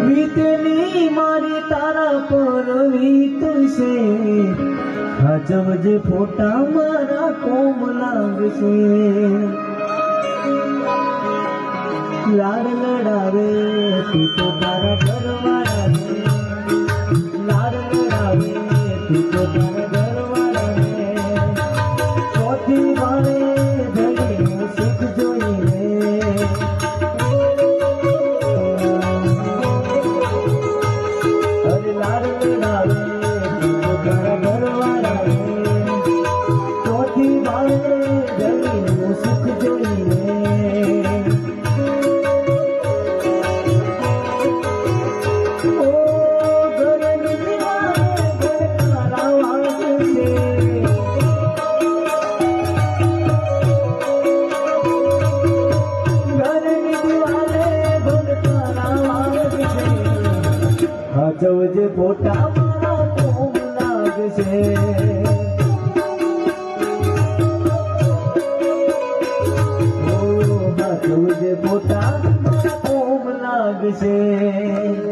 વીતની મારી તારા પર વીતશે હજબ જે ફોટા મારા કોમ લાગશે લાડ લડાવે તું તો તારા ઘરવાળાને લાડ લડાવે તું તો તારા ઘરવાળાને ચોથી વાળે ધણીનું સુખ જોઈને અરે લાડ લડાવે તું તો તારા ઘરવાળાને ચોથી વાળે ધણીનું સુખ જોઈને જવજે ફોટા મારા કોમ લાગશે જવજે ફોટા મારા કોમ લાગશે